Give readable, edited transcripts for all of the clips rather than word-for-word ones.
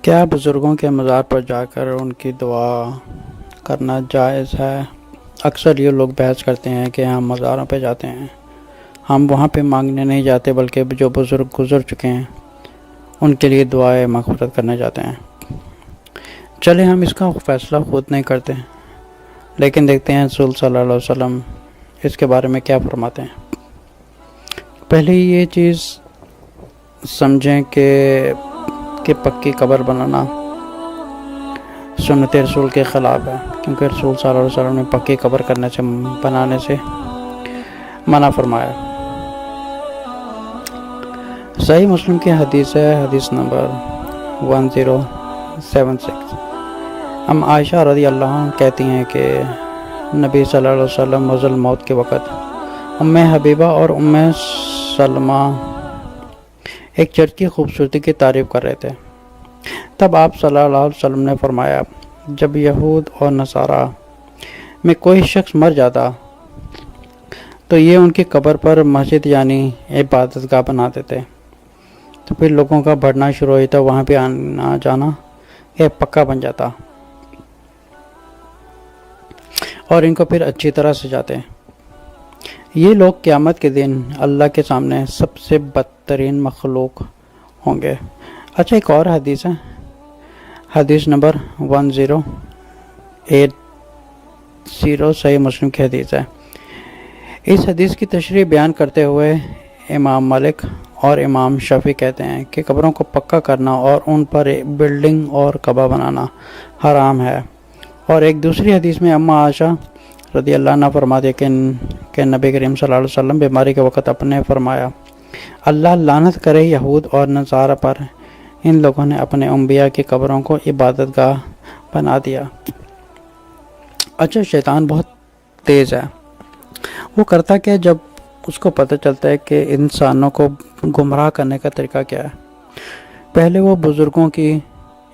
کیا بزرگوں کے مزار پر جا کر ان کی دعا کرنا جائز ہے؟ اکثر یہ لوگ بحث کرتے ہیں کہ ہم مزاروں پہ جاتے ہیں، ہم وہاں پہ مانگنے نہیں جاتے بلکہ جو بزرگ گزر چکے ہیں ان کے لیے دعائے مغفرت کرنے جاتے ہیں۔ چلے ہم اس کا فیصلہ خود نہیں کرتے، لیکن دیکھتے ہیں رسول صلی اللہ علیہ وسلم اس کے بارے میں کیا فرماتے ہیں۔ پہلے یہ چیز سمجھیں کہ پکی قبر بنانا سنت رسول کے خلاف ہے، کیونکہ رسول صلی اللہ علیہ وسلم نے پکی قبر بنانے سے منع فرمایا۔ صحیح مسلم کی حدیث ہے، حدیث نمبر 1076۔ ام عائشہ رضی اللہ عنہ کہتی ہیں کہ نبی صلی اللہ علیہ وسلم مزل موت کے وقت ام حبیبہ اور ام سلمہ ایک چرچ کی خوبصورتی کی تعریف کر رہے تھے۔ تب آپ صلی اللہ علیہ وسلم نے فرمایا، جب یہود اور نصارہ میں کوئی شخص مر جاتا تو یہ ان کی قبر پر مسجد یعنی عبادت گاہ بنا دیتے، تو پھر لوگوں کا بڑھنا شروع ہوتا، وہاں پہ آنا جانا یہ پکا بن جاتا اور ان کو پھر اچھی طرح سجاتے۔ یہ لوگ قیامت کے دن اللہ کے سامنے سب سے بدترین مخلوق ہوں گے۔ اچھا، ایک اور حدیث ہے، حدیث نمبر 1080، صحیح مسلم کی حدیث ہے۔ اس حدیث کی تشریح بیان کرتے ہوئے امام مالک اور امام شافعی کہتے ہیں کہ قبروں کو پکا کرنا اور ان پر بلڈنگ اور قبہ بنانا حرام ہے۔ اور ایک دوسری حدیث میں اما عائشہ رضی اللہ عنہ فرماتے کہ نبی کریم صلی اللہ علیہ وسلم بیماری کے وقت اپنے فرمایا، اللہ لعنت کرے یہود اور نصارہ پر، ان لوگوں نے اپنے انبیاء کی قبروں کو عبادت گاہ بنا دیا۔ اچھا، شیطان بہت تیز ہے، وہ کرتا کہ جب اس کو پتہ چلتا ہے کہ انسانوں کو گمراہ کرنے کا طریقہ کیا ہے، پہلے وہ بزرگوں کی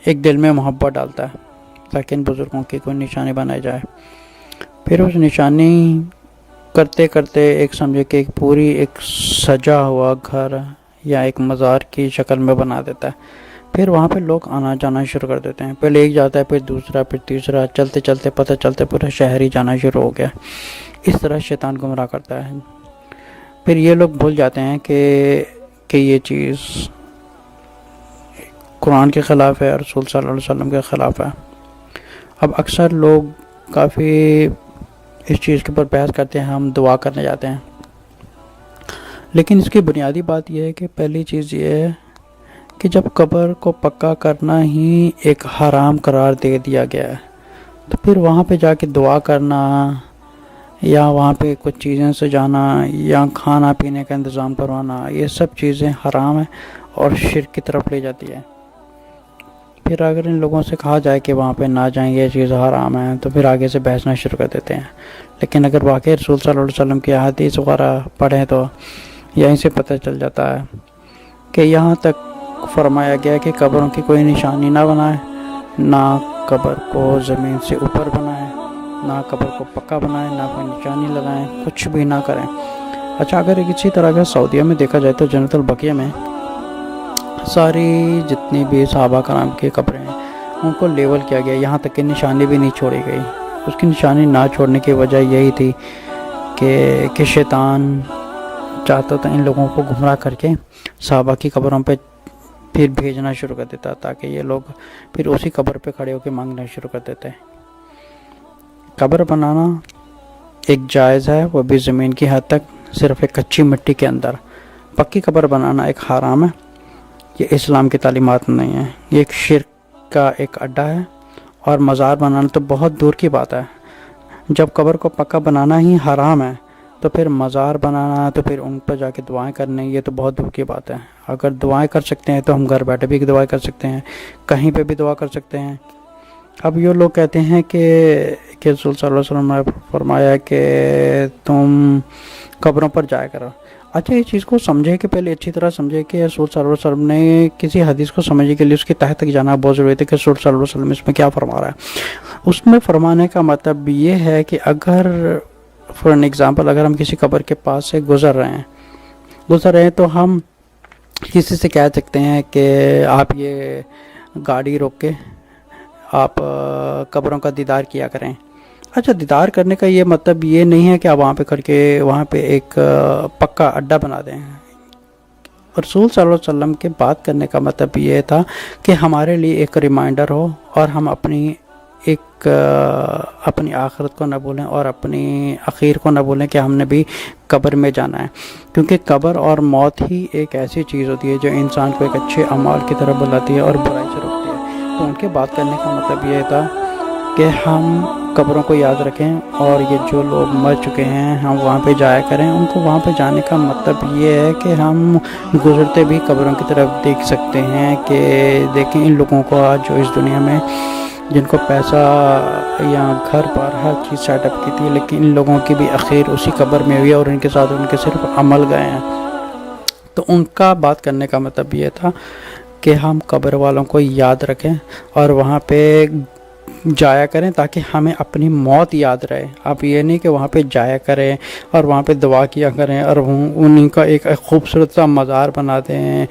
ایک دل میں محبت ڈالتا ہے تاکہ ان بزرگوں کی کوئی نشانی بنائی جائے، پھر اس نشانی کرتے کرتے ایک سمجھے کہ ایک سجا ہوا گھر یا ایک مزار کی شکل میں بنا دیتا ہے۔ پھر وہاں پہ لوگ آنا جانا شروع کر دیتے ہیں، پہلے ایک جاتا ہے، پھر دوسرا، پھر تیسرا، چلتے چلتے پتہ چلتے پورا شہر ہی جانا شروع ہو گیا۔ اس طرح شیطان گمراہ کرتا ہے۔ پھر یہ لوگ بھول جاتے ہیں کہ یہ چیز قرآن کے خلاف ہے، رسول صلی اللہ علیہ وسلم کے خلاف ہے۔ اب اکثر لوگ کافی اس چیز کے اوپر بحث کرتے ہیں، ہم دعا کرنے جاتے ہیں، لیکن اس کی بنیادی بات یہ ہے کہ پہلی چیز یہ ہے کہ جب قبر کو پکا کرنا ہی ایک حرام قرار دے دیا گیا ہے، تو پھر وہاں پہ جا کے دعا کرنا یا وہاں پہ کچھ چیزیں سجانا یا کھانا پینے کا انتظام کروانا، یہ سب چیزیں حرام ہیں اور شرک کی طرف لے جاتی ہے۔ پھر اگر ان لوگوں سے کہا جائے کہ وہاں پہ نہ جائیں، یہ چیز حرام ہے، تو پھر آگے سے بحثنا شروع کر دیتے ہیں۔ لیکن اگر واقعی رسول صلی اللہ علیہ وسلم کی احادیث وغیرہ پڑھیں تو یہیں سے پتہ چل جاتا ہے کہ یہاں تک فرمایا گیا کہ قبروں کی کوئی نشانی نہ بنائے، نہ قبر کو زمین سے اوپر بنائے، نہ قبر کو پکا بنائے، نہ کوئی نشانی لگائیں، کچھ بھی نہ کریں۔ اچھا، اگر اسی طرح کا سعودیہ میں دیکھا جائے تو جنت البقیع میں ساری جتنی بھی صحابہ کرام کی قبریں ہیں ان کو لیول کیا گیا، یہاں تک کہ نشانی بھی نہیں چھوڑی گئی۔ اس کی نشانی نہ چھوڑنے کی وجہ یہی تھی کہ شیطان چاہتا تھا ان لوگوں کو گمراہ کر کے صحابہ کی قبروں پہ پھر بھیجنا شروع کر دیتا، تاکہ یہ لوگ پھر اسی قبر پہ کھڑے ہو کے مانگنا شروع کر دیتے۔ قبر بنانا ایک جائز ہے، وہ بھی زمین کی حد تک، صرف ایک کچی مٹی کے اندر۔ پکی قبر بنانا ایک حرام ہے، یہ اسلام کی تعلیمات نہیں ہے، یہ ایک شرک کا ایک اڈا ہے۔ اور مزار بنانا تو بہت دور کی بات ہے، جب قبر کو پکا بنانا ہی حرام ہے تو پھر مزار بنانا، تو پھر ان پر جا کے دعائیں کرنے، یہ تو بہت دور کی بات ہے۔ اگر دعائیں کر سکتے ہیں تو ہم گھر بیٹھے بھی دعائیں کر سکتے ہیں، کہیں پہ بھی دعا کر سکتے ہیں۔ اب یہ لوگ کہتے ہیں کہ رسول صلی اللہ علیہ وسلم نے فرمایا کہ تم قبروں پر جایا کرو۔ اچھا، یہ چیز کو سمجھے کہ پہلے اچھی طرح سمجھے کہ رسول صلی اللہ علیہ وسلم نے کسی حدیث کو سمجھنے کے لیے اس کی تہ تک جانا بہت ضروری ہے کہ رسول صلی اللہ علیہ وسلم اس میں کیا فرما رہا ہے۔ اس میں فرمانے کا مطلب یہ ہے کہ اگر فار این ایگزامپل اگر ہم کسی قبر کے پاس سے گزر رہے ہیں تو ہم کسی سے کہہ سکتے ہیں کہ آپ یہ گاڑی روک کے آپ قبروں کا دیدار کیا کریں۔ اچھا، دیدار کرنے کا یہ مطلب یہ نہیں ہے کہ آپ وہاں پہ کر کے وہاں پہ ایک پکا اڈا بنا دیں۔ رسول صلی اللہ علیہ وسلم کے بات کرنے کا مطلب یہ تھا کہ ہمارے لیے ایک ریمائنڈر ہو اور ہم اپنی آخرت کو نہ بھولیں اور اپنی اخیر کو نہ بھولیں کہ ہم نے بھی قبر میں جانا ہے، کیونکہ قبر اور موت ہی ایک ایسی چیز ہوتی ہے جو انسان کو ایک اچھے اعمال کی طرف بلاتی ہے اور برائی سے روکتی ہے۔ تو ان کے بات کرنے کا مطلب یہ تھا کہ ہم قبروں کو یاد رکھیں، اور یہ جو لوگ مر چکے ہیں ہم وہاں پہ جایا کریں۔ ان کو وہاں پہ جانے کا مطلب یہ ہے کہ ہم گزرتے بھی قبروں کی طرف دیکھ سکتے ہیں کہ دیکھیں ان لوگوں کو آج جو اس دنیا میں جن کو پیسہ یا گھر پر ہر چیز سیٹ اپ کی تھی، لیکن ان لوگوں کی بھی اخیر اسی قبر میں ہوئی ہے اور ان کے ساتھ ان کے صرف عمل گئے ہیں۔ تو ان کا بات کرنے کا مطلب یہ تھا کہ ہم قبر والوں کو یاد رکھیں اور وہاں پہ جایا کریں تاکہ ہمیں اپنی موت یاد رہے۔ آپ یہ نہیں کہ وہاں پہ جایا کریں اور وہاں پہ دعا کیا کریں اور انہیں کا ایک خوبصورت سا مزار بنا دیں